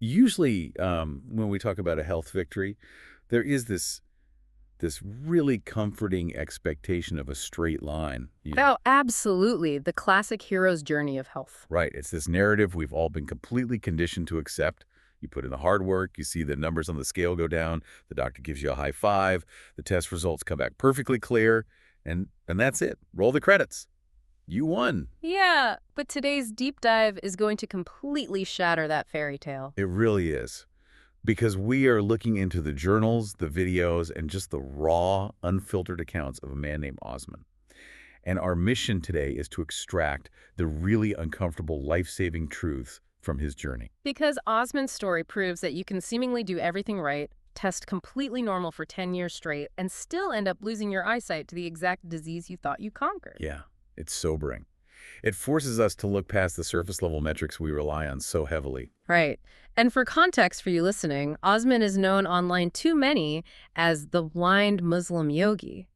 Usually, when we talk about a health victory, there is this really comforting expectation of a straight line. Oh, absolutely. The classic hero's journey of health. Right. It's this narrative we've all been completely conditioned to accept. You put in the hard work, you see the numbers on the scale go down, the doctor gives you a high five, the test results come back perfectly clear, and that's it. Roll the credits. You won. Yeah, but today's deep dive is going to completely shatter that fairy tale. It really is. Because we are looking into the journals, the videos, and just the raw, unfiltered accounts of a man named Osman. And our mission today is to extract the really uncomfortable, life-saving truths from his journey. Because Osman's story proves that you can seemingly do everything right, test completely normal for 10 years straight, and still end up losing your eyesight to the exact disease you thought you conquered. Yeah, it's sobering. It forces us to look past the surface-level metrics we rely on so heavily. Right. And for context for you listening, Osman is known online to many as the blind Muslim yogi.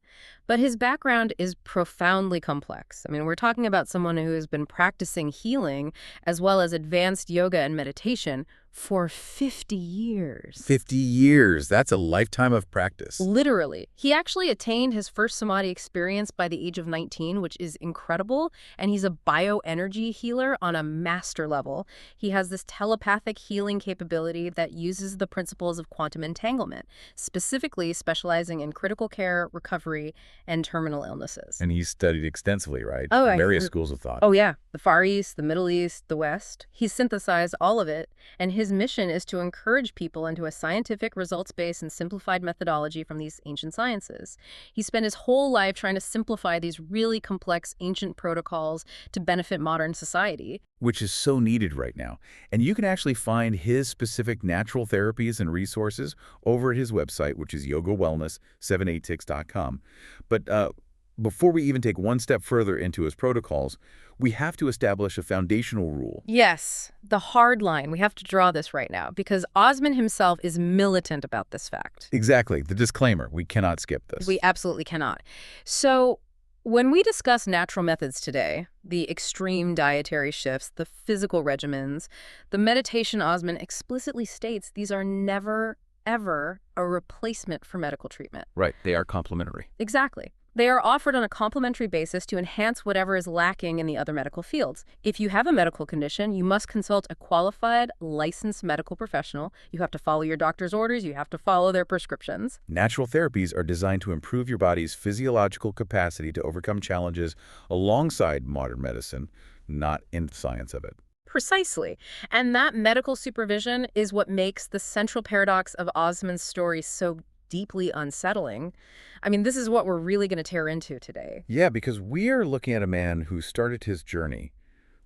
But his background is profoundly complex. I mean, we're talking about someone who has been practicing healing as well as advanced yoga and meditation for 50 years. 50 years. That's a lifetime of practice. Literally. He actually attained his first samadhi experience by the age of 19, which is incredible. And he's a bioenergy healer on a master level. He has this telepathic healing capability that uses the principles of quantum entanglement, specifically specializing in critical care, recovery, and terminal illnesses. And he's studied extensively, right? Oh, right. Various schools of thought. Oh, yeah. The Far East, the Middle East, the West. He's synthesized all of it, and his mission is to encourage people into a scientific, results-based, and simplified methodology from these ancient sciences. He spent his whole life trying to simplify these really complex ancient protocols to benefit modern society. Which is so needed right now. And you can actually find his specific natural therapies and resources over at his website, which is yogawellness786.com. But before we even take one step further into his protocols, we have to establish a foundational rule. Yes, the hard line. We have to draw this right now because Osman himself is militant about this fact. Exactly. The disclaimer. We cannot skip this. We absolutely cannot. So when we discuss natural methods today, the extreme dietary shifts, the physical regimens, the meditation Osman explicitly states these are never, ever a replacement for medical treatment. Right. They are complementary. Exactly. They are offered on a complementary basis to enhance whatever is lacking in the other medical fields. If you have a medical condition, you must consult a qualified, licensed medical professional. You have to follow your doctor's orders. You have to follow their prescriptions. Natural therapies are designed to improve your body's physiological capacity to overcome challenges alongside modern medicine, not in the science of it. Precisely. And that medical supervision is what makes the central paradox of Osman's story so deeply unsettling. I mean, this is what we're really going to tear into today. Yeah, because we are looking at a man who started his journey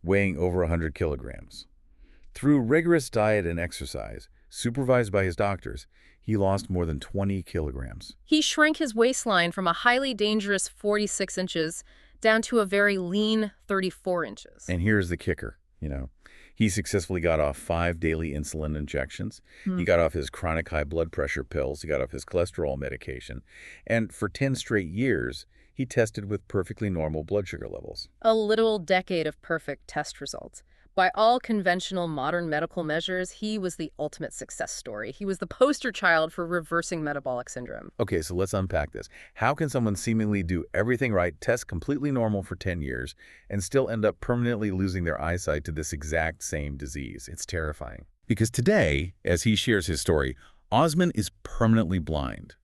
weighing over 100 kilograms. Through rigorous diet and exercise, supervised by his doctors, he lost more than 20 kilograms. He shrank his waistline from a highly dangerous 46 inches down to a very lean 34 inches. And here's the kicker, He successfully got off 5 daily insulin injections. He got off his chronic high blood pressure pills. He got off his cholesterol medication. And for 10 straight years, he tested with perfectly normal blood sugar levels. A literal decade of perfect test results. By all conventional modern medical measures, he was the ultimate success story. He was the poster child for reversing metabolic syndrome. Okay, so let's unpack this. How can someone seemingly do everything right, test completely normal for 10 years, and still end up permanently losing their eyesight to this exact same disease? It's terrifying. Because today, as he shares his story, Osman is permanently blind.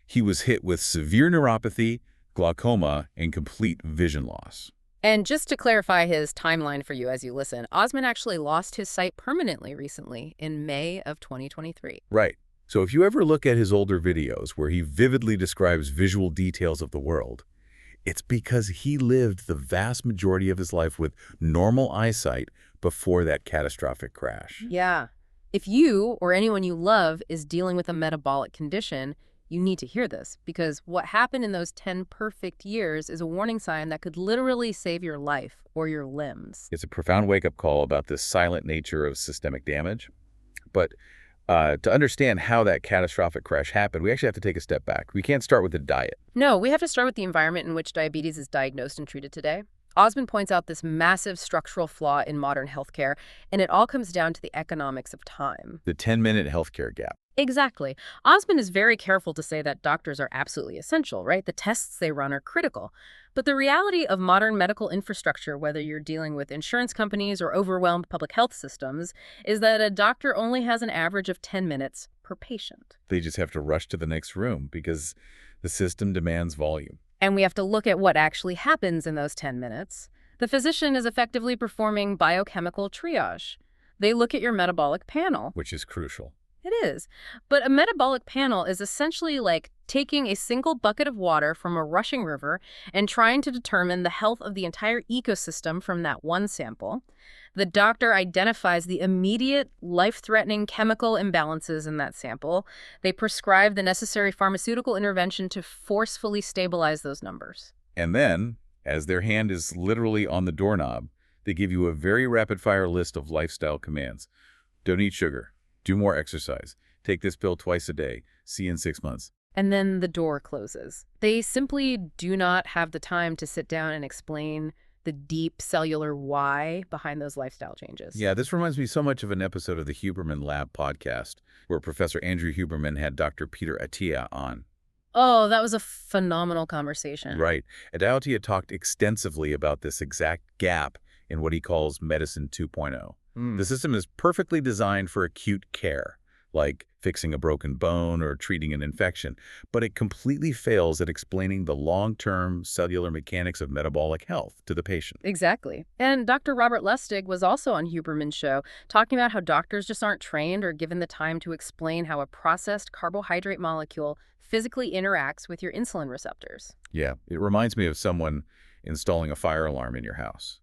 He was hit with severe neuropathy, glaucoma, and complete vision loss. And just to clarify his timeline for you as you listen, Osman actually lost his sight permanently recently in May of 2023. Right. So if you ever look at his older videos where he vividly describes visual details of the world, it's because he lived the vast majority of his life with normal eyesight before that catastrophic crash. Yeah. If you or anyone you love is dealing with a metabolic condition, you need to hear this, because what happened in those 10 perfect years is a warning sign that could literally save your life or your limbs. It's a profound wake-up call about the silent nature of systemic damage. But to understand how that catastrophic crash happened, we actually have to take a step back. We can't start with the diet. No, we have to start with the environment in which diabetes is diagnosed and treated today. Osman points out this massive structural flaw in modern healthcare, and it all comes down to the economics of time. The 10-minute healthcare gap. Exactly. Osman is very careful to say that doctors are absolutely essential, right? The tests they run are critical. But the reality of modern medical infrastructure, whether you're dealing with insurance companies or overwhelmed public health systems, is that a doctor only has an average of 10 minutes per patient. They just have to rush to the next room because the system demands volume. And we have to look at what actually happens in those 10 minutes. The physician is effectively performing biochemical triage. They look at your metabolic panel. Which is crucial. It is. But a metabolic panel is essentially like taking a single bucket of water from a rushing river and trying to determine the health of the entire ecosystem from that one sample. The doctor identifies the immediate, life-threatening chemical imbalances in that sample. They prescribe the necessary pharmaceutical intervention to forcefully stabilize those numbers. And then, as their hand is literally on the doorknob, they give you a very rapid-fire list of lifestyle commands. Don't eat sugar. Do more exercise. Take this pill twice a day. See you in 6 months. And then the door closes. They simply do not have the time to sit down and explain the deep cellular why behind those lifestyle changes. Yeah, this reminds me so much of an episode of the Huberman Lab podcast where Professor Andrew Huberman had Dr. Peter Attia on. Oh, that was a phenomenal conversation. Right. Attia talked extensively about this exact gap in what he calls Medicine 2.0. The system is perfectly designed for acute care, like fixing a broken bone or treating an infection, but it completely fails at explaining the long-term cellular mechanics of metabolic health to the patient. Exactly. And Dr. Robert Lustig was also on Huberman's show, talking about how doctors just aren't trained or given the time to explain how a processed carbohydrate molecule physically interacts with your insulin receptors. Yeah, it reminds me of someone installing a fire alarm in your house.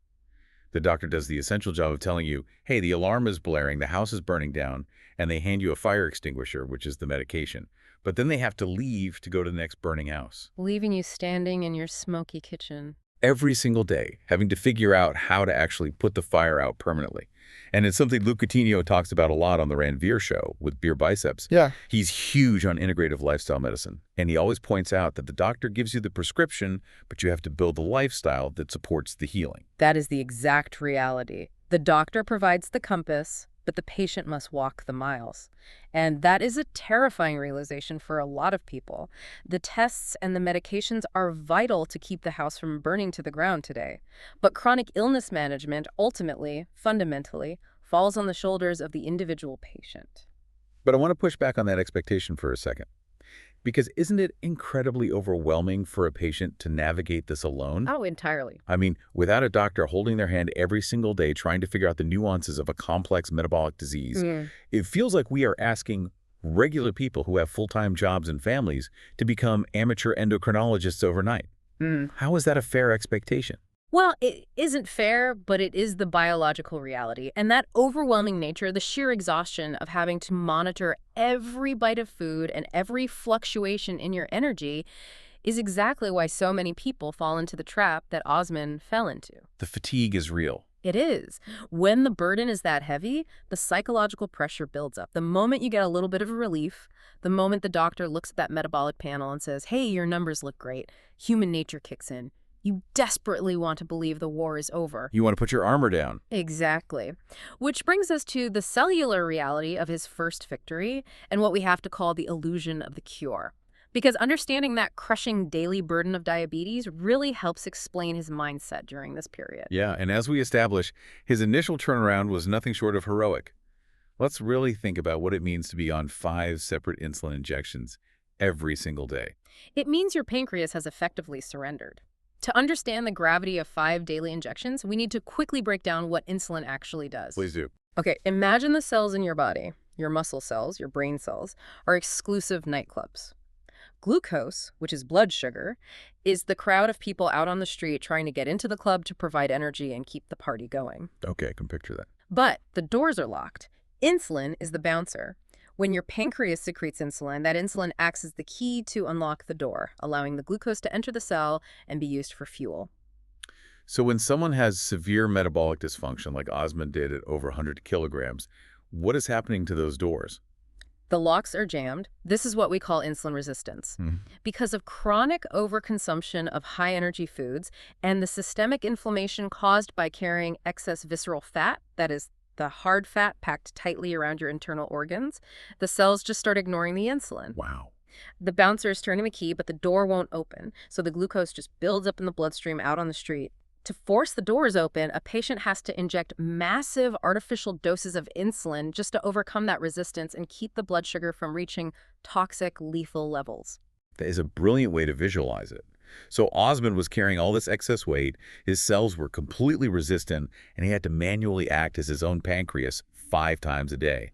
The doctor does the essential job of telling you, hey, the alarm is blaring, the house is burning down, and they hand you a fire extinguisher, which is the medication. But then they have to leave to go to the next burning house. Leaving you standing in your smoky kitchen. Every single day, having to figure out how to actually put the fire out permanently. And it's something Luke Coutinho talks about a lot on the Ranveer show with Beer Biceps. Yeah. He's huge on integrative lifestyle medicine, and he always points out that the doctor gives you the prescription, but you have to build the lifestyle that supports the healing. That is the exact reality. The doctor provides the compass, but the patient must walk the miles. And that is a terrifying realization for a lot of people. The tests and the medications are vital to keep the house from burning to the ground today. But chronic illness management ultimately, fundamentally, falls on the shoulders of the individual patient. But I want to push back on that expectation for a second. Because isn't it incredibly overwhelming for a patient to navigate this alone? Oh, entirely. I mean, without a doctor holding their hand every single day trying to figure out the nuances of a complex metabolic disease, it feels like we are asking regular people who have full-time jobs and families to become amateur endocrinologists overnight. How is that a fair expectation? Well, it isn't fair, but it is the biological reality. And that overwhelming nature, the sheer exhaustion of having to monitor every bite of food and every fluctuation in your energy is exactly why so many people fall into the trap that Osman fell into. The fatigue is real. It is. When the burden is that heavy, the psychological pressure builds up. The moment you get a little bit of a relief, the moment the doctor looks at that metabolic panel and says, hey, your numbers look great, human nature kicks in. You desperately want to believe the war is over. You want to put your armor down. Exactly. Which brings us to the cellular reality of his first victory and what we have to call the illusion of the cure. Because understanding that crushing daily burden of diabetes really helps explain his mindset during this period. Yeah, and as we establish, his initial turnaround was nothing short of heroic. Let's really think about what it means to be on 5 separate insulin injections every single day. It means your pancreas has effectively surrendered. To understand the gravity of 5 daily injections, we need to quickly break down what insulin actually does. Please do. Okay, imagine the cells in your body, your muscle cells, your brain cells, are exclusive nightclubs. Glucose, which is blood sugar, is the crowd of people out on the street trying to get into the club to provide energy and keep the party going. Okay, I can picture that. But the doors are locked. Insulin is the bouncer. When your pancreas secretes insulin, that insulin acts as the key to unlock the door, allowing the glucose to enter the cell and be used for fuel. So when someone has severe metabolic dysfunction, like Osman did at over 100 kilograms, what is happening to those doors? The locks are jammed. This is what we call insulin resistance. Because of chronic overconsumption of high-energy foods and the systemic inflammation caused by carrying excess visceral fat, that is, the hard fat packed tightly around your internal organs, the cells just start ignoring the insulin. Wow. The bouncer is turning a key, but the door won't open, so the glucose just builds up in the bloodstream out on the street. To force the doors open, a patient has to inject massive artificial doses of insulin just to overcome that resistance and keep the blood sugar from reaching toxic, lethal levels. That is a brilliant way to visualize it. So Osman was carrying all this excess weight, his cells were completely resistant, and he had to manually act as his own pancreas 5 times a day.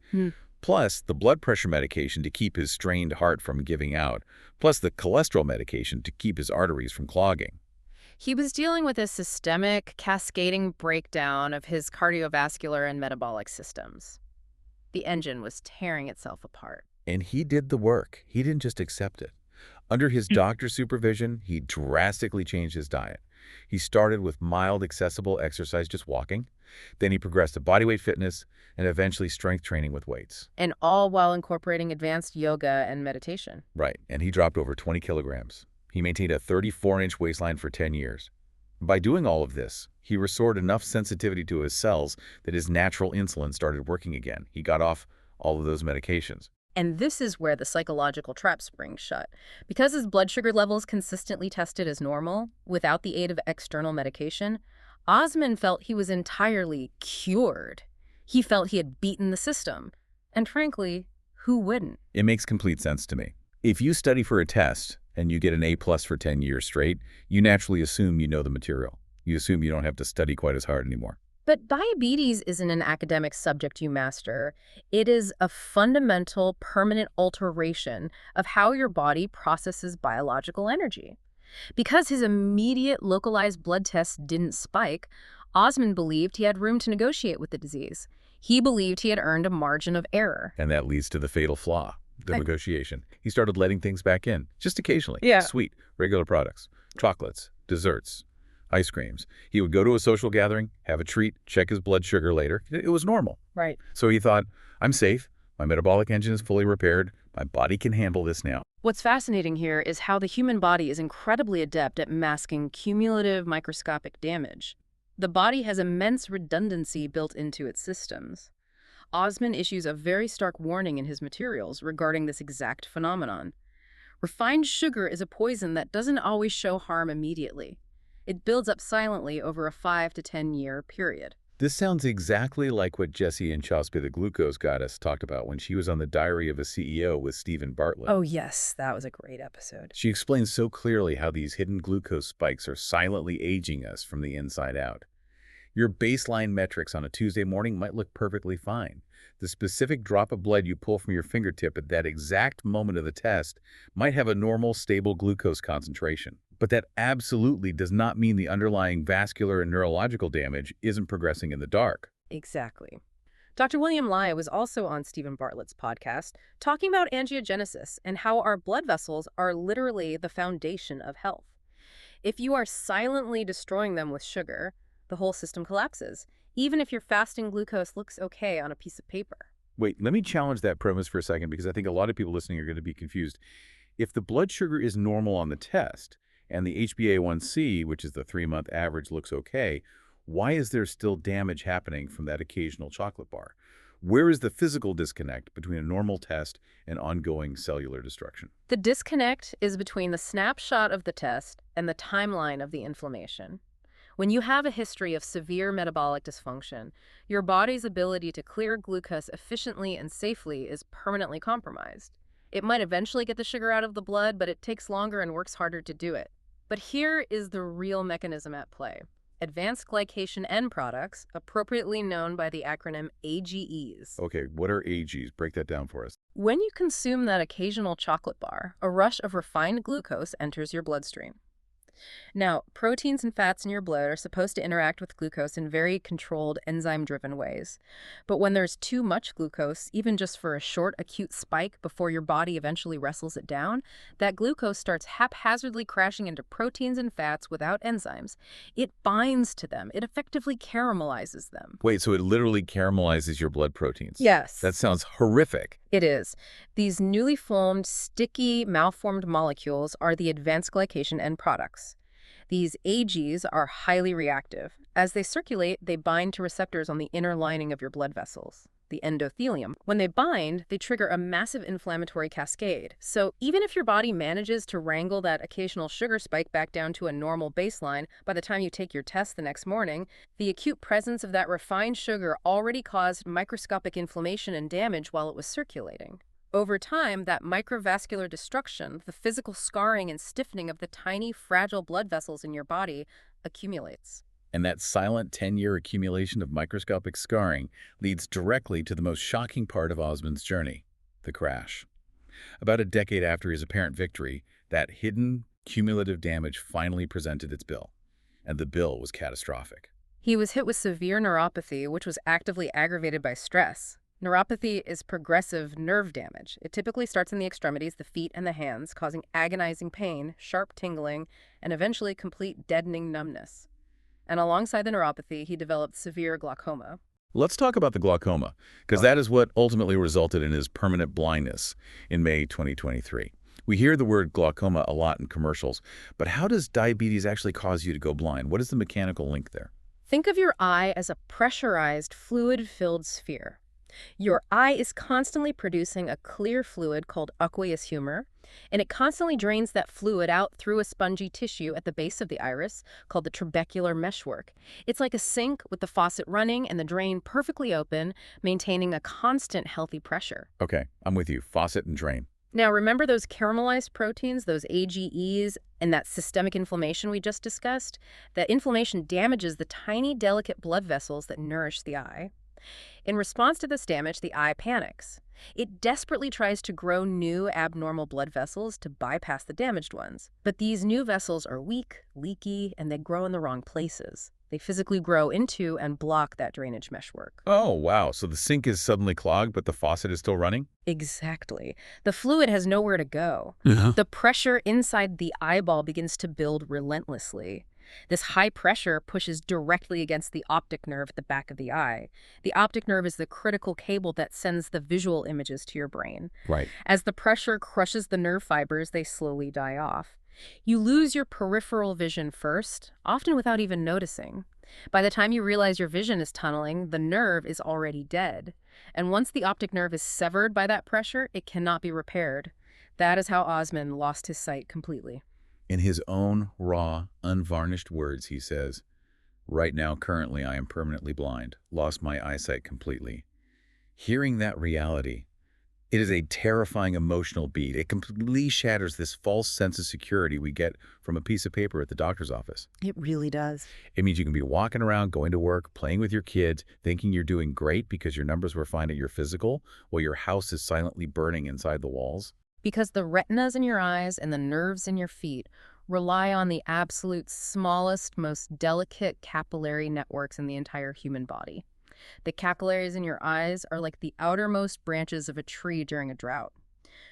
Plus the blood pressure medication to keep his strained heart from giving out, plus the cholesterol medication to keep his arteries from clogging. He was dealing with a systemic, cascading breakdown of his cardiovascular and metabolic systems. The engine was tearing itself apart. And he did the work. He didn't just accept it. Under his doctor's supervision, he drastically changed his diet. He started with mild, accessible exercise, just walking. Then he progressed to bodyweight fitness and eventually strength training with weights. And all while incorporating advanced yoga and meditation. Right, and he dropped over 20 kilograms. He maintained a 34-inch waistline for 10 years. By doing all of this, he restored enough sensitivity to his cells that his natural insulin started working again. He got off all of those medications. And this is where the psychological trap springs shut. Because his blood sugar levels consistently tested as normal, without the aid of external medication, Osman felt he was entirely cured. He felt he had beaten the system. And frankly, who wouldn't? It makes complete sense to me. If you study for a test and you get an A+ for 10 years straight, you naturally assume you know the material. You assume you don't have to study quite as hard anymore. But diabetes isn't an academic subject you master. It is a fundamental, permanent alteration of how your body processes biological energy. Because his immediate localized blood tests didn't spike, Osman believed he had room to negotiate with the disease. He believed he had earned a margin of error. And that leads to the fatal flaw, the negotiation. He started letting things back in, just occasionally. Yeah. Sweet, regular products, chocolates, desserts, ice creams. He would go to a social gathering, have a treat, check his blood sugar later. It was normal. Right. So he thought, I'm safe. My metabolic engine is fully repaired. My body can handle this now. What's fascinating here is how the human body is incredibly adept at masking cumulative microscopic damage. The body has immense redundancy built into its systems. Osman issues a very stark warning in his materials regarding this exact phenomenon. Refined sugar is a poison that doesn't always show harm immediately. It builds up silently over a 5 to 10-year period. This sounds exactly like what Jessie and Chosby, the glucose goddess, talked about when she was on the Diary of a CEO with Stephen Bartlett. Oh yes, that was a great episode. She explains so clearly how these hidden glucose spikes are silently aging us from the inside out. Your baseline metrics on a Tuesday morning might look perfectly fine. The specific drop of blood you pull from your fingertip at that exact moment of the test might have a normal, stable glucose concentration. But that absolutely does not mean the underlying vascular and neurological damage isn't progressing in the dark. Exactly. Dr. William Lai was also on Stephen Bartlett's podcast talking about angiogenesis and how our blood vessels are literally the foundation of health. If you are silently destroying them with sugar, the whole system collapses, even if your fasting glucose looks okay on a piece of paper. Wait, let me challenge that premise for a second because I think a lot of people listening are going to be confused. If the blood sugar is normal on the test and the HbA1c, which is the 3-month average, looks okay, why is there still damage happening from that occasional chocolate bar? Where is the physical disconnect between a normal test and ongoing cellular destruction? The disconnect is between the snapshot of the test and the timeline of the inflammation. When you have a history of severe metabolic dysfunction, your body's ability to clear glucose efficiently and safely is permanently compromised. It might eventually get the sugar out of the blood, but it takes longer and works harder to do it. But here is the real mechanism at play. Advanced glycation end products, appropriately known by the acronym AGEs. Okay, what are AGs? Break that down for us. When you consume that occasional chocolate bar, a rush of refined glucose enters your bloodstream. Now, proteins and fats in your blood are supposed to interact with glucose in very controlled, enzyme-driven ways. But when there's too much glucose, even just for a short, acute spike before your body eventually wrestles it down, that glucose starts haphazardly crashing into proteins and fats without enzymes. It binds to them. It effectively caramelizes them. Wait, so it literally caramelizes your blood proteins? Yes. That sounds horrific. It is. These newly formed, sticky, malformed molecules are the advanced glycation end products. These AGs are highly reactive. As they circulate, they bind to receptors on the inner lining of your blood vessels, the endothelium. When they bind, they trigger a massive inflammatory cascade. So even if your body manages to wrangle that occasional sugar spike back down to a normal baseline, by the time you take your test the next morning, the acute presence of that refined sugar already caused microscopic inflammation and damage while it was circulating. Over time, that microvascular destruction, the physical scarring and stiffening of the tiny, fragile blood vessels in your body, accumulates. And that silent 10-year accumulation of microscopic scarring leads directly to the most shocking part of Osman's journey, the crash. About a decade after his apparent victory, that hidden, cumulative damage finally presented its bill. And the bill was catastrophic. He was hit with severe neuropathy, which was actively aggravated by stress. Neuropathy is progressive nerve damage. It typically starts in the extremities, the feet and the hands, causing agonizing pain, sharp tingling, and eventually complete deadening numbness. And alongside the neuropathy, he developed severe glaucoma. Let's talk about the glaucoma, because that is what ultimately resulted in his permanent blindness in May 2023. We hear the word glaucoma a lot in commercials, but how does diabetes actually cause you to go blind? What is the mechanical link there? Think of your eye as a pressurized, fluid-filled sphere. Your eye is constantly producing a clear fluid called aqueous humor, and it constantly drains that fluid out through a spongy tissue at the base of the iris called the trabecular meshwork. It's like a sink with the faucet running and the drain perfectly open, maintaining a constant healthy pressure. Okay, I'm with you. Faucet and drain. Now, remember those caramelized proteins, those AGEs, and that systemic inflammation we just discussed? That inflammation damages the tiny, delicate blood vessels that nourish the eye. In response to this damage, the eye panics. It desperately tries to grow new abnormal blood vessels to bypass the damaged ones. But these new vessels are weak, leaky, and they grow in the wrong places. They physically grow into and block that drainage meshwork. Oh, wow. So the sink is suddenly clogged, but the faucet is still running? Exactly. The fluid has nowhere to go. The pressure inside the eyeball begins to build relentlessly. This high pressure pushes directly against the optic nerve at the back of the eye. The optic nerve is the critical cable that sends the visual images to your brain. Right. As the pressure crushes the nerve fibers, they slowly die off. You lose your peripheral vision first, often without even noticing. By the time you realize your vision is tunneling, the nerve is already dead. And once the optic nerve is severed by that pressure, it cannot be repaired. That is how Osman lost his sight completely. In his own raw, unvarnished words, he says, "Right now, currently, I am permanently blind, lost my eyesight completely." Hearing that reality, it is a terrifying emotional beat. It completely shatters this false sense of security we get from a piece of paper at the doctor's office. It really does. It means you can be walking around, going to work, playing with your kids, thinking you're doing great because your numbers were fine at your physical, while your house is silently burning inside the walls. Because the retinas in your eyes and the nerves in your feet rely on the absolute smallest, most delicate capillary networks in the entire human body. The capillaries in your eyes are like the outermost branches of a tree during a drought.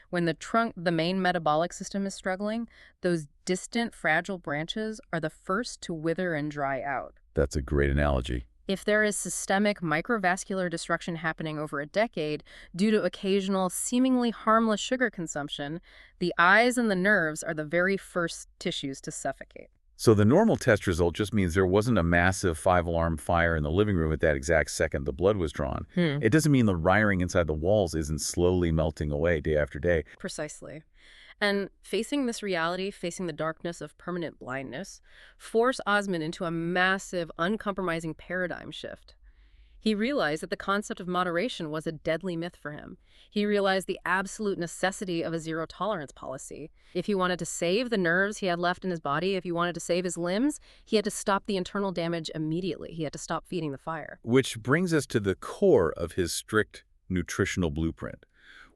When the trunk, the main metabolic system is struggling, those distant, fragile branches are the first to wither and dry out. That's a great analogy. If there is systemic microvascular destruction happening over a decade due to occasional, seemingly harmless sugar consumption, the eyes and the nerves are the very first tissues to suffocate. So the normal test result just means there wasn't a massive 5-alarm fire in the living room at that exact second the blood was drawn. It doesn't mean the wiring inside the walls isn't slowly melting away day after day. Precisely. And facing this reality, facing the darkness of permanent blindness, forced Osman into a massive, uncompromising paradigm shift. He realized that the concept of moderation was a deadly myth for him. He realized the absolute necessity of a zero-tolerance policy. If he wanted to save the nerves he had left in his body, if he wanted to save his limbs, he had to stop the internal damage immediately. He had to stop feeding the fire. Which brings us to the core of his strict nutritional blueprint.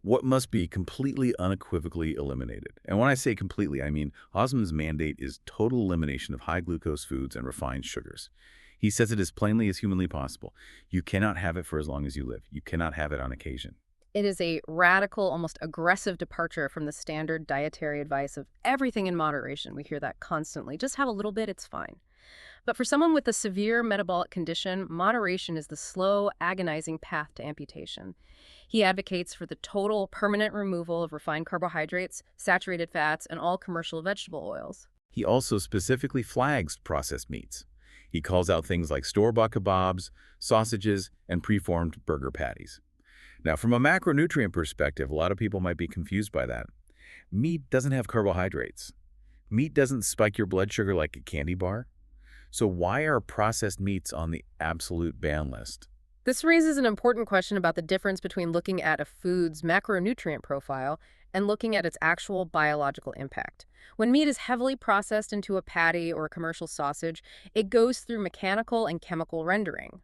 What must be completely unequivocally eliminated. And when I say completely, I mean Osman's mandate is total elimination of high glucose foods and refined sugars. He says it as plainly as humanly possible. You cannot have it for as long as you live. You cannot have it on occasion. It is a radical, almost aggressive departure from the standard dietary advice of everything in moderation. We hear that constantly. Just have a little bit, it's fine. But for someone with a severe metabolic condition, moderation is the slow, agonizing path to amputation. He advocates for the total, permanent removal of refined carbohydrates, saturated fats, and all commercial vegetable oils. He also specifically flags processed meats. He calls out things like store-bought kebabs, sausages, and preformed burger patties. Now, from a macronutrient perspective, a lot of people might be confused by that. Meat doesn't have carbohydrates. Meat doesn't spike your blood sugar like a candy bar. So why are processed meats on the absolute ban list? This raises an important question about the difference between looking at a food's macronutrient profile and looking at its actual biological impact. When meat is heavily processed into a patty or a commercial sausage, it goes through mechanical and chemical rendering.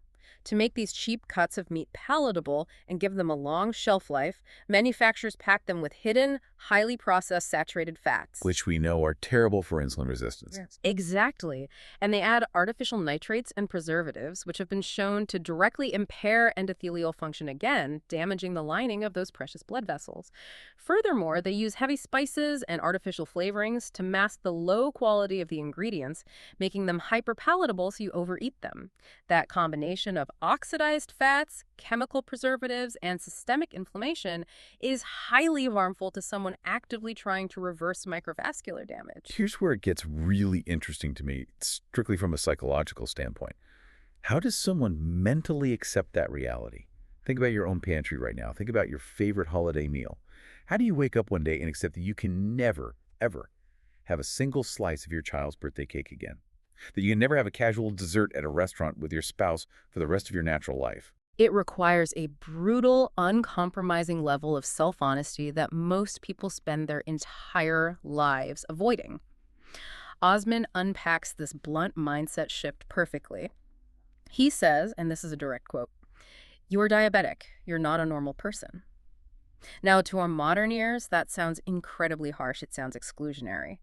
To make these cheap cuts of meat palatable and give them a long shelf life, manufacturers pack them with hidden, highly processed saturated fats. Which we know are terrible for insulin resistance. Yes. Exactly. And they add artificial nitrates and preservatives, which have been shown to directly impair endothelial function again, damaging the lining of those precious blood vessels. Furthermore, they use heavy spices and artificial flavorings to mask the low quality of the ingredients, making them hyperpalatable so you overeat them. That combination of oxidized fats, chemical preservatives, and systemic inflammation is highly harmful to someone actively trying to reverse microvascular damage. Here's where it gets really interesting to me, strictly from a psychological standpoint. How does someone mentally accept that reality? Think about your own pantry right now. Think about your favorite holiday meal. How do you wake up one day and accept that you can never, ever have a single slice of your child's birthday cake again? That you can never have a casual dessert at a restaurant with your spouse for the rest of your natural life? It requires a brutal, uncompromising level of self-honesty that most people spend their entire lives avoiding. Osman unpacks this blunt mindset shift perfectly. He says, and this is a direct quote, "You're diabetic. You're not a normal person." Now, to our modern ears, that sounds incredibly harsh. It sounds exclusionary.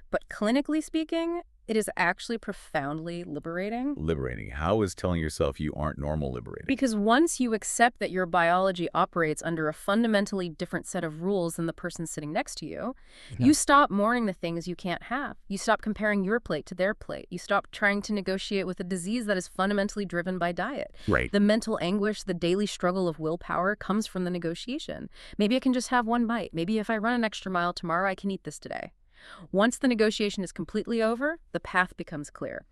But clinically speaking, it is actually profoundly liberating. Liberating. How is telling yourself you aren't normal liberating? Because once you accept that your biology operates under a fundamentally different set of rules than the person sitting next to you, you stop mourning the things you can't have. You stop comparing your plate to their plate. You stop trying to negotiate with a disease that is fundamentally driven by diet. Right. The mental anguish, the daily struggle of willpower comes from the negotiation. Maybe I can just have one bite. Maybe if I run an extra mile tomorrow, I can eat this today. Once the negotiation is completely over, the path becomes clear.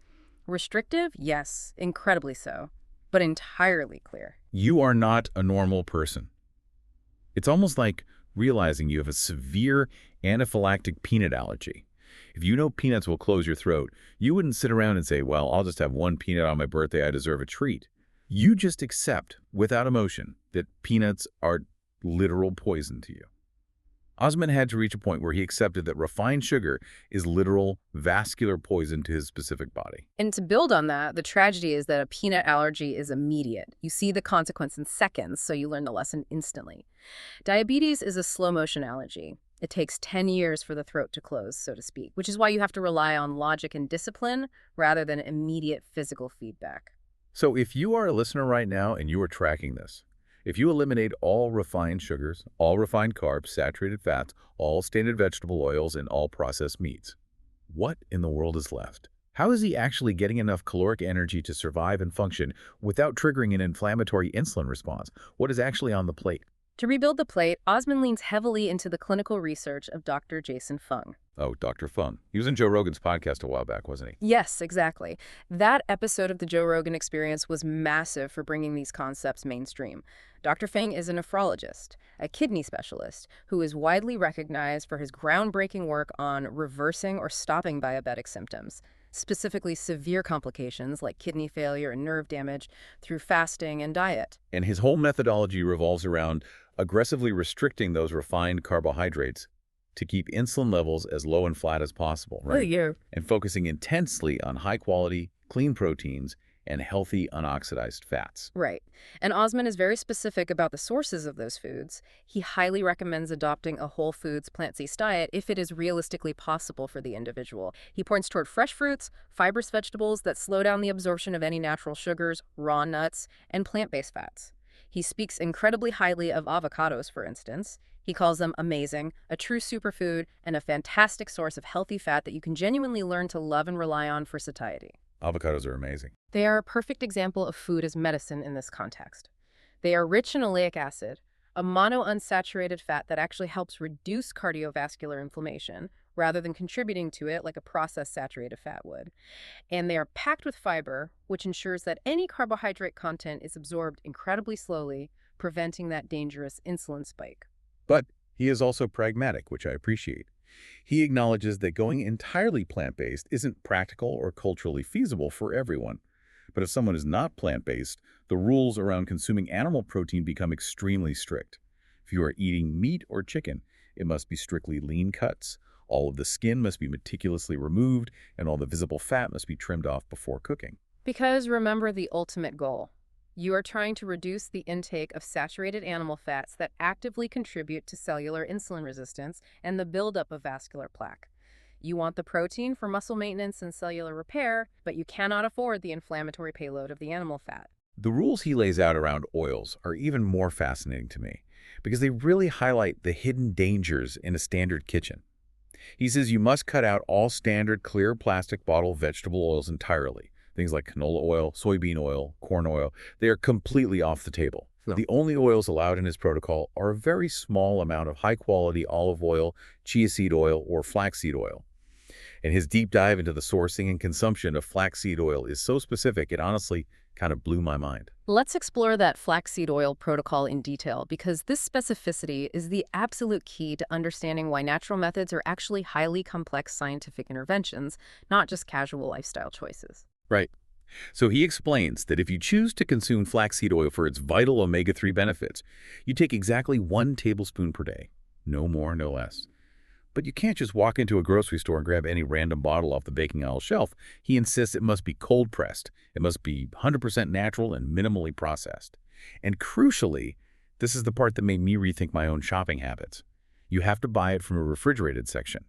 Restrictive? Yes, incredibly so, but entirely clear. You are not a normal person. It's almost like realizing you have a severe anaphylactic peanut allergy. If you know peanuts will close your throat, you wouldn't sit around and say, well, I'll just have one peanut on my birthday, I deserve a treat. You just accept, without emotion, that peanuts are literal poison to you. Osman had to reach a point where he accepted that refined sugar is literal vascular poison to his specific body. And to build on that, the tragedy is that a peanut allergy is immediate. You see the consequence in seconds, so you learn the lesson instantly. Diabetes is a slow-motion allergy. It takes 10 years for the throat to close, so to speak, which is why you have to rely on logic and discipline rather than immediate physical feedback. So if you are a listener right now and you are tracking this, if you eliminate all refined sugars, all refined carbs, saturated fats, all standard vegetable oils, and all processed meats, what in the world is left? How is he actually getting enough caloric energy to survive and function without triggering an inflammatory insulin response? What is actually on the plate? To rebuild the plate, Osman leans heavily into the clinical research of Dr. Jason Fung. Oh, Dr. Fung. He was in Joe Rogan's podcast a while back, wasn't he? Yes, exactly. That episode of the Joe Rogan Experience was massive for bringing these concepts mainstream. Dr. Fung is a nephrologist, a kidney specialist, who is widely recognized for his groundbreaking work on reversing or stopping diabetic symptoms, specifically severe complications like kidney failure and nerve damage through fasting and diet. And his whole methodology revolves around aggressively restricting those refined carbohydrates to keep insulin levels as low and flat as possible, right? Oh, yeah. And focusing intensely on high-quality, clean proteins and healthy, unoxidized fats. Right. And Osman is very specific about the sources of those foods. He highly recommends adopting a whole foods, plant-based diet if it is realistically possible for the individual. He points toward fresh fruits, fibrous vegetables that slow down the absorption of any natural sugars, raw nuts, and plant-based fats. He speaks incredibly highly of avocados, for instance. He calls them amazing, a true superfood, and a fantastic source of healthy fat that you can genuinely learn to love and rely on for satiety. Avocados are amazing. They are a perfect example of food as medicine in this context. They are rich in oleic acid, a monounsaturated fat that actually helps reduce cardiovascular inflammation rather than contributing to it like a processed saturated fat would. And they are packed with fiber, which ensures that any carbohydrate content is absorbed incredibly slowly, preventing that dangerous insulin spike. But he is also pragmatic, which I appreciate. He acknowledges that going entirely plant-based isn't practical or culturally feasible for everyone. But if someone is not plant-based, the rules around consuming animal protein become extremely strict. If you are eating meat or chicken, it must be strictly lean cuts, all of the skin must be meticulously removed, and all the visible fat must be trimmed off before cooking. Because remember the ultimate goal. You are trying to reduce the intake of saturated animal fats that actively contribute to cellular insulin resistance and the buildup of vascular plaque. You want the protein for muscle maintenance and cellular repair, but you cannot afford the inflammatory payload of the animal fat. The rules he lays out around oils are even more fascinating to me because they really highlight the hidden dangers in a standard kitchen. He says you must cut out all standard clear plastic bottle vegetable oils entirely. Things like canola oil, soybean oil, corn oil, they are completely off the table. No. The only oils allowed in his protocol are a very small amount of high-quality olive oil, chia seed oil, or flaxseed oil. And his deep dive into the sourcing and consumption of flaxseed oil is so specific, it honestly kind of blew my mind. Let's explore that flaxseed oil protocol in detail because this specificity is the absolute key to understanding why natural methods are actually highly complex scientific interventions, not just casual lifestyle choices. Right. So he explains that if you choose to consume flaxseed oil for its vital omega-3 benefits, you take exactly 1 tablespoon per day. No more, no less. But you can't just walk into a grocery store and grab any random bottle off the baking aisle shelf. He insists it must be cold-pressed. It must be 100% natural and minimally processed. And crucially, this is the part that made me rethink my own shopping habits. You have to buy it from a refrigerated section.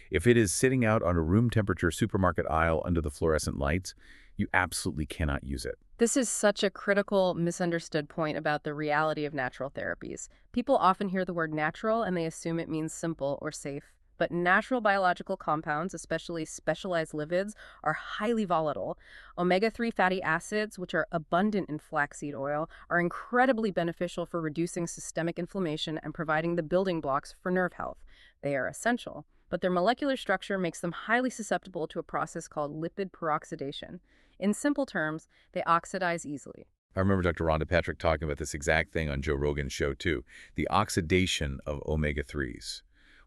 If it is sitting out on a room temperature supermarket aisle under the fluorescent lights, you absolutely cannot use it. This is such a critical, misunderstood point about the reality of natural therapies. People often hear the word natural and they assume it means simple or safe. But natural biological compounds, especially specialized lipids, are highly volatile. Omega-3 fatty acids, which are abundant in flaxseed oil, are incredibly beneficial for reducing systemic inflammation and providing the building blocks for nerve health. They are essential, but their molecular structure makes them highly susceptible to a process called lipid peroxidation. In simple terms, they oxidize easily. I remember Dr. Rhonda Patrick talking about this exact thing on Joe Rogan's show too, the oxidation of omega-3s.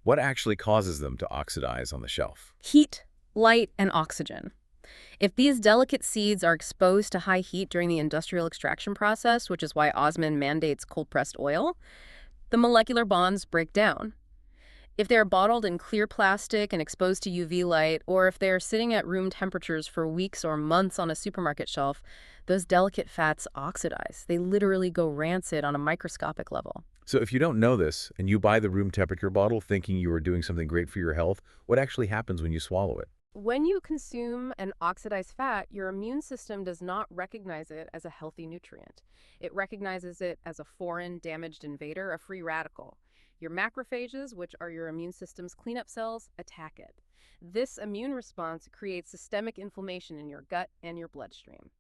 What actually causes them to oxidize on the shelf? Heat, light, and oxygen. If these delicate seeds are exposed to high heat during the industrial extraction process, which is why Osman mandates cold-pressed oil, the molecular bonds break down. If they're bottled in clear plastic and exposed to UV light, or if they're sitting at room temperatures for weeks or months on a supermarket shelf, those delicate fats oxidize. They literally go rancid on a microscopic level. So if you don't know this and you buy the room temperature bottle thinking you are doing something great for your health, what actually happens when you swallow it? When you consume an oxidized fat, your immune system does not recognize it as a healthy nutrient. It recognizes it as a foreign, damaged invader, a free radical. Your macrophages, which are your immune system's cleanup cells, attack it. This immune response creates systemic inflammation in your gut and your bloodstream.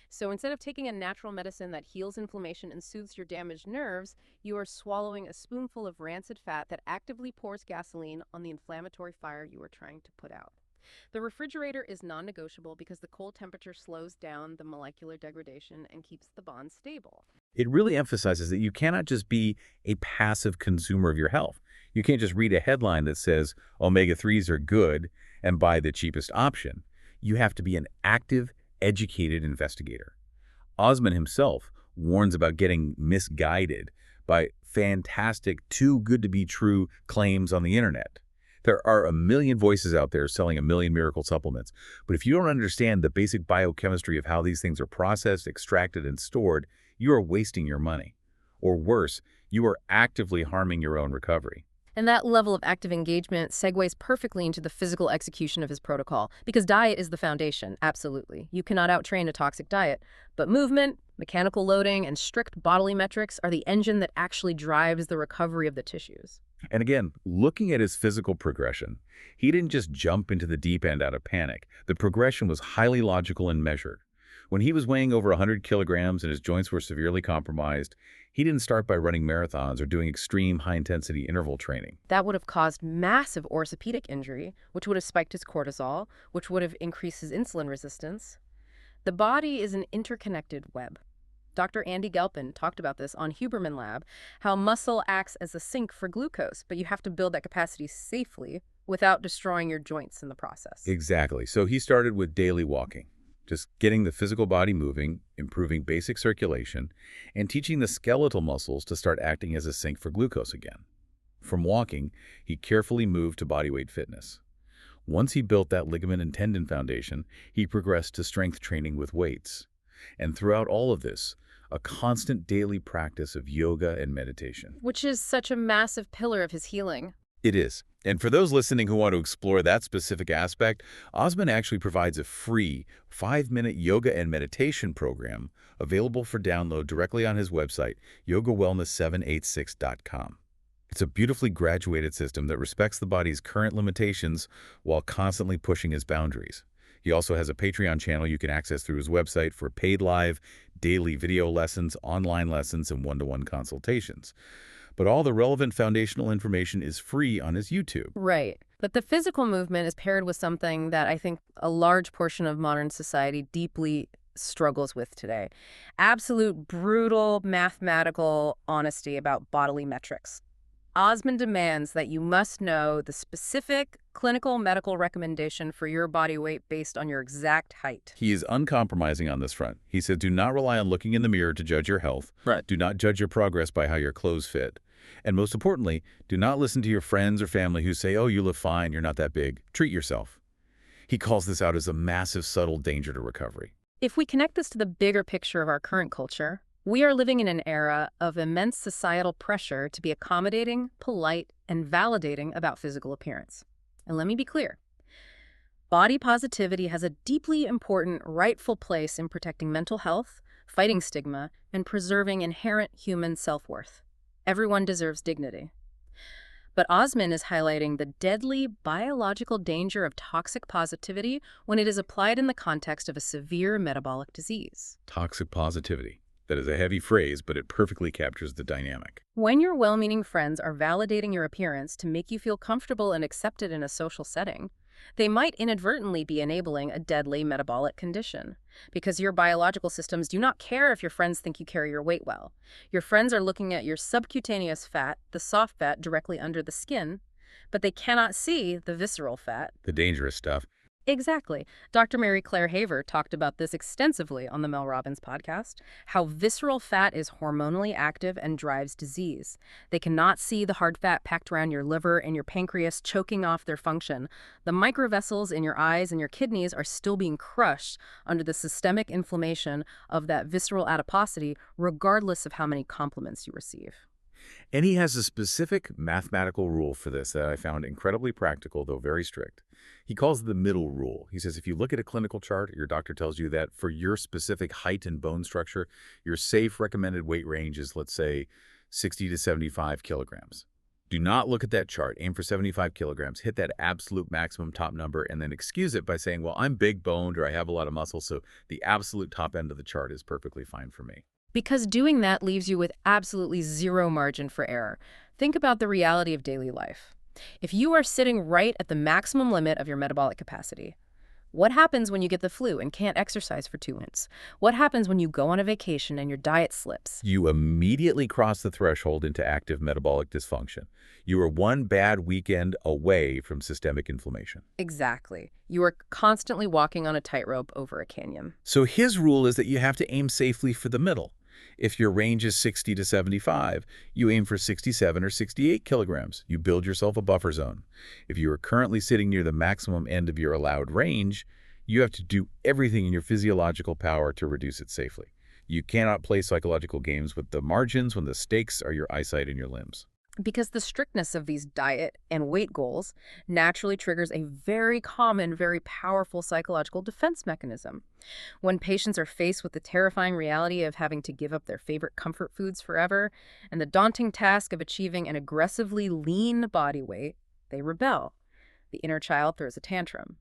So instead of taking a natural medicine that heals inflammation and soothes your damaged nerves, you are swallowing a spoonful of rancid fat that actively pours gasoline on the inflammatory fire you are trying to put out. The refrigerator is non-negotiable because the cold temperature slows down the molecular degradation and keeps the bonds stable. It really emphasizes that you cannot just be a passive consumer of your health. You can't just read a headline that says omega-3s are good and buy the cheapest option. You have to be an active, educated investigator. Osman himself warns about getting misguided by fantastic, too good to be true claims on the internet. There are a million voices out there selling a million miracle supplements, but if you don't understand the basic biochemistry of how these things are processed, extracted, and stored, you are wasting your money. Or worse, you are actively harming your own recovery. And that level of active engagement segues perfectly into the physical execution of his protocol, because diet is the foundation, absolutely. You cannot outtrain a toxic diet. But movement, mechanical loading, and strict bodily metrics are the engine that actually drives the recovery of the tissues. And again, looking at his physical progression, he didn't just jump into the deep end out of panic. The progression was highly logical and measured. When he was weighing over 100 kilograms and his joints were severely compromised, he didn't start by running marathons or doing extreme high-intensity interval training. That would have caused massive orthopedic injury, which would have spiked his cortisol, which would have increased his insulin resistance. The body is an interconnected web. Dr. Andy Gelpin talked about this on Huberman Lab, how muscle acts as a sink for glucose, but you have to build that capacity safely without destroying your joints in the process. Exactly. So he started with daily walking, just getting the physical body moving, improving basic circulation, and teaching the skeletal muscles to start acting as a sink for glucose again. From walking, he carefully moved to bodyweight fitness. Once he built that ligament and tendon foundation, he progressed to strength training with weights. And throughout all of this, a constant daily practice of yoga and meditation. Which is such a massive pillar of his healing. It is. And for those listening who want to explore that specific aspect, Osman actually provides a free 5-minute yoga and meditation program available for download directly on his website, yogawellness786.com. It's a beautifully graduated system that respects the body's current limitations while constantly pushing its boundaries. He also has a Patreon channel you can access through his website for paid live, daily video lessons, online lessons, and one-to-one consultations. But all the relevant foundational information is free on his YouTube. Right. But the physical movement is paired with something that I think a large portion of modern society deeply struggles with today. Absolute, brutal, mathematical honesty about bodily metrics. Osman demands that you must know the specific clinical medical recommendation for your body weight based on your exact height. He is uncompromising on this front. He said, do not rely on looking in the mirror to judge your health. Right. Do not judge your progress by how your clothes fit. And most importantly, do not listen to your friends or family who say, oh, you look fine, you're not that big. Treat yourself. He calls this out as a massive, subtle danger to recovery. If we connect this to the bigger picture of our current culture, we are living in an era of immense societal pressure to be accommodating, polite, and validating about physical appearance. And let me be clear. Body positivity has a deeply important, rightful place in protecting mental health, fighting stigma, and preserving inherent human self-worth. Everyone deserves dignity. But Osman is highlighting the deadly biological danger of toxic positivity when it is applied in the context of a severe metabolic disease. Toxic positivity. That is a heavy phrase, but it perfectly captures the dynamic. When your well-meaning friends are validating your appearance to make you feel comfortable and accepted in a social setting, they might inadvertently be enabling a deadly metabolic condition. Because your biological systems do not care if your friends think you carry your weight well. Your friends are looking at your subcutaneous fat, the soft fat directly under the skin, but they cannot see the visceral fat. The dangerous stuff. Exactly. Dr. Mary Claire Haver talked about this extensively on the Mel Robbins podcast, how visceral fat is hormonally active and drives disease. They cannot see the hard fat packed around your liver and your pancreas choking off their function. The microvessels in your eyes and your kidneys are still being crushed under the systemic inflammation of that visceral adiposity, regardless of how many compliments you receive. And he has a specific mathematical rule for this that I found incredibly practical, though very strict. He calls it the middle rule. He says if you look at a clinical chart, your doctor tells you that for your specific height and bone structure, your safe recommended weight range is, let's say, 60 to 75 kilograms. Do not look at that chart. Aim for 75 kilograms. Hit that absolute maximum top number and then excuse it by saying, well, I'm big boned or I have a lot of muscle, so the absolute top end of the chart is perfectly fine for me. Because doing that leaves you with absolutely zero margin for error. Think about the reality of daily life. If you are sitting right at the maximum limit of your metabolic capacity, what happens when you get the flu and can't exercise for 2 months? What happens when you go on a vacation and your diet slips? You immediately cross the threshold into active metabolic dysfunction. You are one bad weekend away from systemic inflammation. Exactly. You are constantly walking on a tightrope over a canyon. So his rule is that you have to aim safely for the middle. If your range is 60 to 75, you aim for 67 or 68 kilograms. You build yourself a buffer zone. If you are currently sitting near the maximum end of your allowed range, you have to do everything in your physiological power to reduce it safely. You cannot play psychological games with the margins when the stakes are your eyesight and your limbs. Because the strictness of these diet and weight goals naturally triggers a very common, very powerful psychological defense mechanism. When patients are faced with the terrifying reality of having to give up their favorite comfort foods forever and the daunting task of achieving an aggressively lean body weight, they rebel. The inner child throws a tantrum.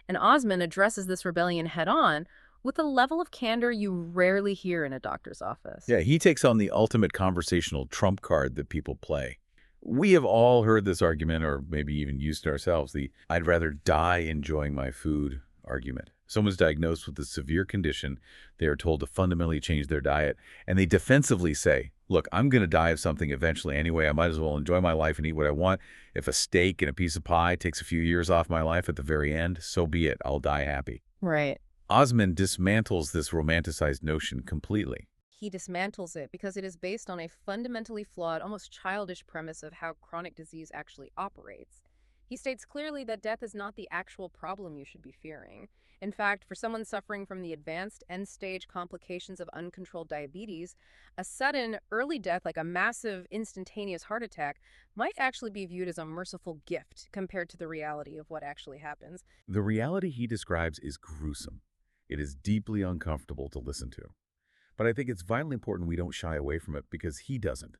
And Osman addresses this rebellion head on with a level of candor you rarely hear in a doctor's office. Yeah, he takes on the ultimate conversational trump card that people play. We have all heard this argument, or maybe even used it ourselves, the "I'd rather die enjoying my food" argument. Someone's diagnosed with a severe condition, they are told to fundamentally change their diet, and they defensively say, look, I'm going to die of something eventually anyway, I might as well enjoy my life and eat what I want. If a steak and a piece of pie takes a few years off my life at the very end, so be it, I'll die happy. Right. Osman dismantles this romanticized notion completely. He dismantles it because it is based on a fundamentally flawed, almost childish premise of how chronic disease actually operates. He states clearly that death is not the actual problem you should be fearing. In fact, for someone suffering from the advanced end-stage complications of uncontrolled diabetes, a sudden, early death, like a massive, instantaneous heart attack, might actually be viewed as a merciful gift compared to the reality of what actually happens. The reality he describes is gruesome. It is deeply uncomfortable to listen to. But I think it's vitally important we don't shy away from it because he doesn't.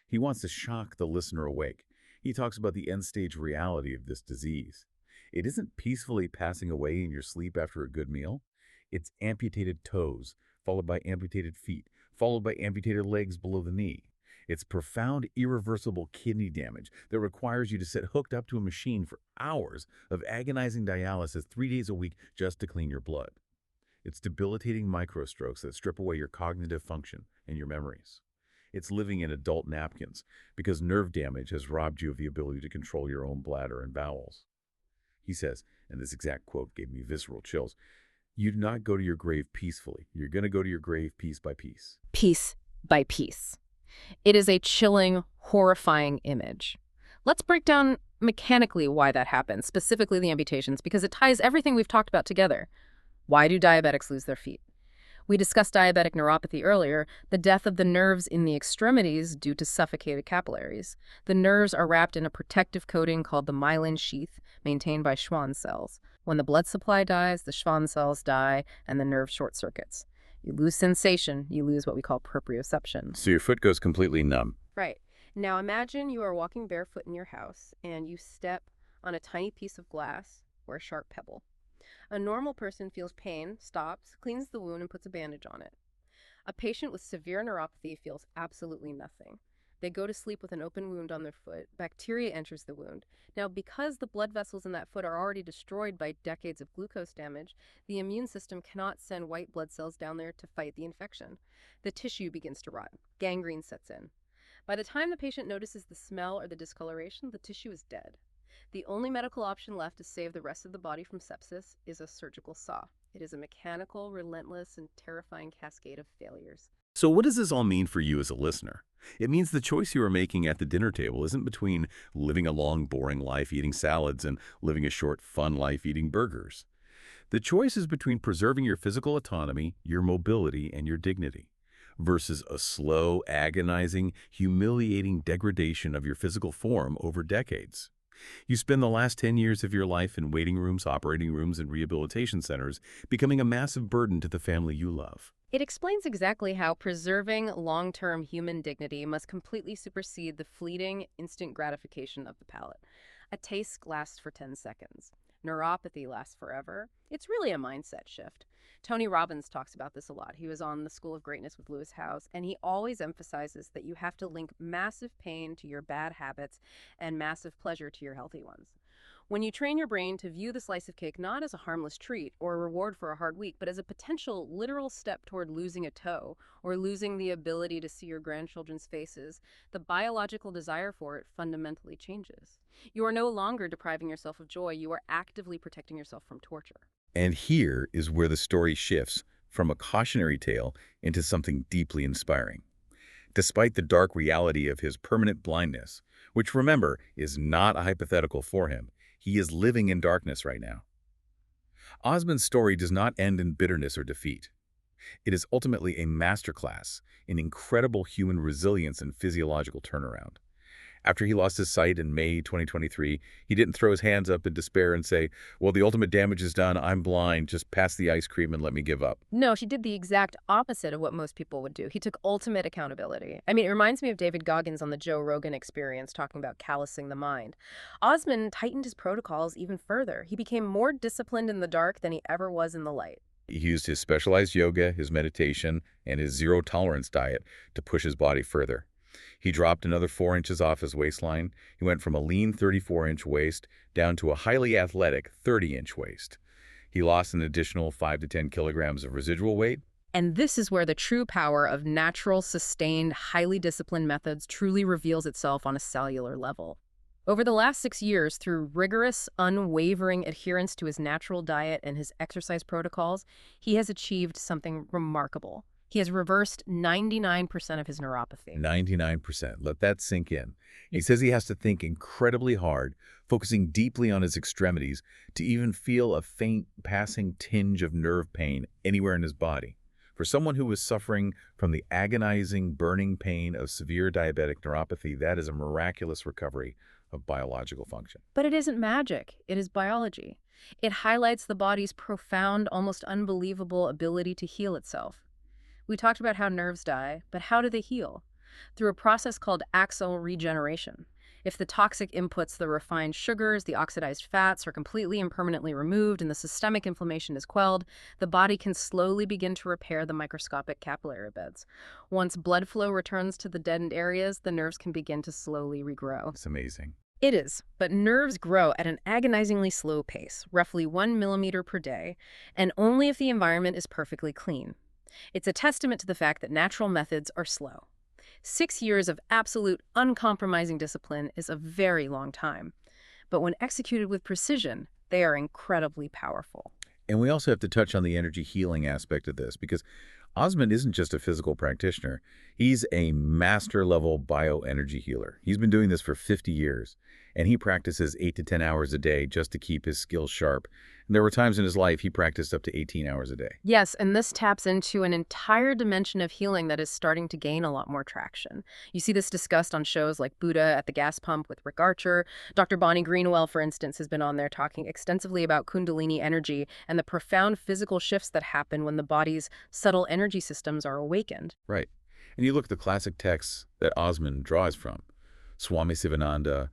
He wants to shock the listener awake. He talks about the end-stage reality of this disease. It isn't peacefully passing away in your sleep after a good meal. It's amputated toes, followed by amputated feet, followed by amputated legs below the knee. It's profound, irreversible kidney damage that requires you to sit hooked up to a machine for hours of agonizing dialysis 3 days a week just to clean your blood. It's debilitating microstrokes that strip away your cognitive function and your memories. It's living in adult napkins because nerve damage has robbed you of the ability to control your own bladder and bowels. He says, and this exact quote gave me visceral chills, you do not go to your grave peacefully. You're going to go to your grave piece by piece. Piece by piece. It is a chilling, horrifying image. Let's break down mechanically why that happens, specifically the amputations, because it ties everything we've talked about together. Why do diabetics lose their feet? We discussed diabetic neuropathy earlier, the death of the nerves in the extremities due to suffocated capillaries. The nerves are wrapped in a protective coating called the myelin sheath, maintained by Schwann cells. When the blood supply dies, the Schwann cells die, and the nerve short circuits. You lose sensation, you lose what we call proprioception. So your foot goes completely numb. Right. Now imagine you are walking barefoot in your house, and you step on a tiny piece of glass or a sharp pebble. A normal person feels pain, stops, cleans the wound, and puts a bandage on it. A patient with severe neuropathy feels absolutely nothing. They go to sleep with an open wound on their foot. Bacteria enters the wound. Now, because the blood vessels in that foot are already destroyed by decades of glucose damage, the immune system cannot send white blood cells down there to fight the infection. The tissue begins to rot. Gangrene sets in. By the time the patient notices the smell or the discoloration, the tissue is dead. The only medical option left to save the rest of the body from sepsis is a surgical saw. It is a mechanical, relentless, and terrifying cascade of failures. So what does this all mean for you as a listener? It means the choice you are making at the dinner table isn't between living a long, boring life eating salads and living a short, fun life eating burgers. The choice is between preserving your physical autonomy, your mobility, and your dignity, versus a slow, agonizing, humiliating degradation of your physical form over decades. You spend the last 10 years of your life in waiting rooms, operating rooms, and rehabilitation centers, becoming a massive burden to the family you love. It explains exactly how preserving long-term human dignity must completely supersede the fleeting, instant gratification of the palate. A taste lasts for 10 seconds. Neuropathy lasts forever. It's really a mindset shift. Tony Robbins talks about this a lot. He was on the School of Greatness with Lewis Howes, and he always emphasizes that you have to link massive pain to your bad habits and massive pleasure to your healthy ones. When you train your brain to view the slice of cake not as a harmless treat or a reward for a hard week, but as a potential literal step toward losing a toe or losing the ability to see your grandchildren's faces, the biological desire for it fundamentally changes. You are no longer depriving yourself of joy, you are actively protecting yourself from torture. And here is where the story shifts from a cautionary tale into something deeply inspiring. Despite the dark reality of his permanent blindness, which remember is not a hypothetical for him, he is living in darkness right now. Osman's story does not end in bitterness or defeat. It is ultimately a masterclass in incredible human resilience and physiological turnaround. After he lost his sight in May 2023, he didn't throw his hands up in despair and say, well, the ultimate damage is done, I'm blind, just pass the ice cream and let me give up. No, she did the exact opposite of what most people would do. He took ultimate accountability. I mean, it reminds me of David Goggins on the Joe Rogan Experience talking about callousing the mind. Osman tightened his protocols even further. He became more disciplined in the dark than he ever was in the light. He used his specialized yoga, his meditation, and his zero-tolerance diet to push his body further. He dropped another 4 inches off his waistline. He went from a lean 34-inch waist down to a highly athletic 30-inch waist. He lost an additional 5 to 10 kilograms of residual weight. And this is where the true power of natural, sustained, highly disciplined methods truly reveals itself on a cellular level. Over the last 6 years, through rigorous, unwavering adherence to his natural diet and his exercise protocols, he has achieved something remarkable. He has reversed 99% of his neuropathy. 99%. Let that sink in. He says he has to think incredibly hard, focusing deeply on his extremities, to even feel a faint passing tinge of nerve pain anywhere in his body. For someone who was suffering from the agonizing, burning pain of severe diabetic neuropathy, that is a miraculous recovery of biological function. But it isn't magic. It is biology. It highlights the body's profound, almost unbelievable ability to heal itself. We talked about how nerves die, but how do they heal? Through a process called axonal regeneration. If the toxic inputs, the refined sugars, the oxidized fats, are completely and permanently removed and the systemic inflammation is quelled, the body can slowly begin to repair the microscopic capillary beds. Once blood flow returns to the deadened areas, the nerves can begin to slowly regrow. It's amazing. It is, but nerves grow at an agonizingly slow pace, roughly 1 millimeter per day, and only if the environment is perfectly clean. It's a testament to the fact that natural methods are slow. 6 years of absolute, uncompromising discipline is a very long time. But when executed with precision, they are incredibly powerful. And we also have to touch on the energy healing aspect of this, because Osman isn't just a physical practitioner. He's a master-level bioenergy healer. He's been doing this for 50 years, and he practices 8 to 10 hours a day just to keep his skills sharp. And there were times in his life he practiced up to 18 hours a day. Yes, and this taps into an entire dimension of healing that is starting to gain a lot more traction. You see this discussed on shows like Buddha at the Gas Pump with Rick Archer. Dr. Bonnie Greenwell, for instance, has been on there talking extensively about Kundalini energy and the profound physical shifts that happen when the body's subtle energy systems are awakened. Right. And you look at the classic texts that Osman draws from. Swami Sivananda,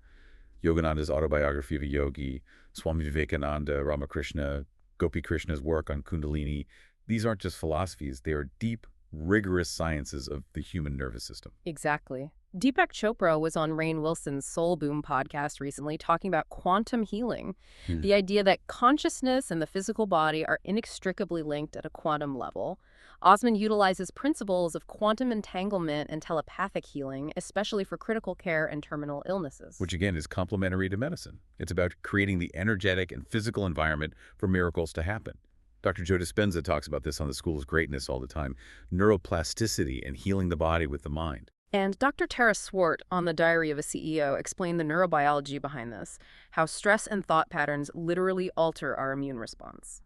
Yogananda's Autobiography of a Yogi, Swami Vivekananda, Ramakrishna, Gopi Krishna's work on Kundalini. These aren't just philosophies. They are deep, rigorous sciences of the human nervous system. Exactly. Deepak Chopra was on Rainn Wilson's Soul Boom podcast recently talking about quantum healing, the idea that consciousness and the physical body are inextricably linked at a quantum level. Osman utilizes principles of quantum entanglement and telepathic healing, especially for critical care and terminal illnesses. Which, again, is complementary to medicine. It's about creating the energetic and physical environment for miracles to happen. Dr. Joe Dispenza talks about this on the School of Greatness all the time, neuroplasticity and healing the body with the mind. And Dr. Tara Swart on The Diary of a CEO explained the neurobiology behind this, how stress and thought patterns literally alter our immune response.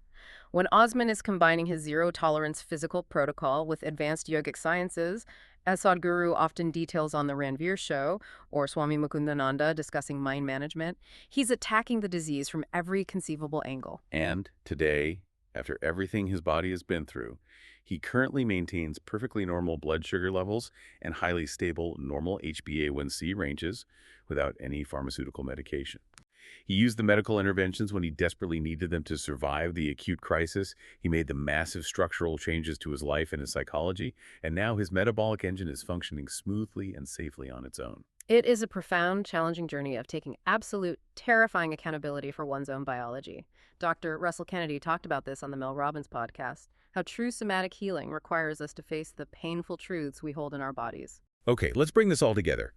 When Osman is combining his zero-tolerance physical protocol with advanced yogic sciences, as Sadhguru often details on The Ranveer Show, or Swami Mukundananda discussing mind management, he's attacking the disease from every conceivable angle. And today, after everything his body has been through, he currently maintains perfectly normal blood sugar levels and highly stable normal HbA1c ranges without any pharmaceutical medication. He used the medical interventions when he desperately needed them to survive the acute crisis. He made the massive structural changes to his life and his psychology, and now his metabolic engine is functioning smoothly and safely on its own. It is a profound, challenging journey of taking absolute, terrifying accountability for one's own biology. Dr. Russell Kennedy talked about this on the Mel Robbins podcast, how true somatic healing requires us to face the painful truths we hold in our bodies. Okay, let's bring this all together.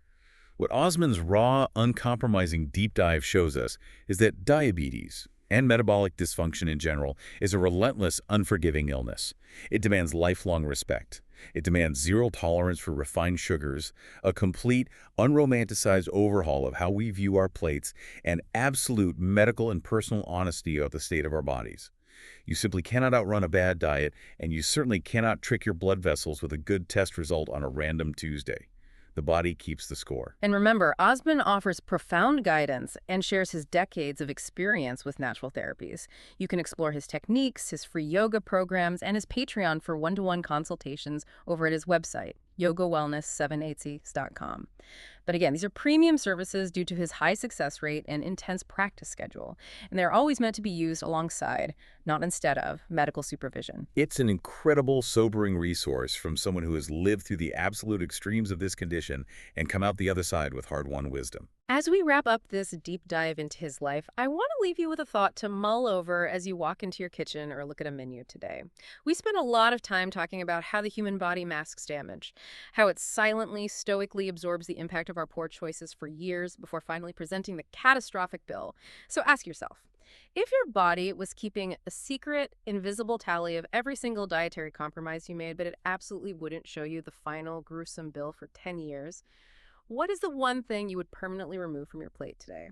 What Osman's raw, uncompromising deep dive shows us is that diabetes, and metabolic dysfunction in general, is a relentless, unforgiving illness. It demands lifelong respect. It demands zero tolerance for refined sugars, a complete, unromanticized overhaul of how we view our plates, and absolute medical and personal honesty about the state of our bodies. You simply cannot outrun a bad diet, and you certainly cannot trick your blood vessels with a good test result on a random Tuesday. The body keeps the score. And remember, Osman offers profound guidance and shares his decades of experience with natural therapies. You can explore his techniques, his free yoga programs, and his Patreon for one-to-one consultations over at his website, yogawellness780s.com. But again, these are premium services due to his high success rate and intense practice schedule, and they're always meant to be used alongside, not instead of, medical supervision. It's an incredible, sobering resource from someone who has lived through the absolute extremes of this condition and come out the other side with hard-won wisdom. As we wrap up this deep dive into his life, I want to leave you with a thought to mull over as you walk into your kitchen or look at a menu today. We spent a lot of time talking about how the human body masks damage, how it silently, stoically absorbs the impact of our poor choices for years before finally presenting the catastrophic bill. So ask yourself, if your body was keeping a secret, invisible tally of every single dietary compromise you made, but it absolutely wouldn't show you the final gruesome bill for 10 years, what is the one thing you would permanently remove from your plate today?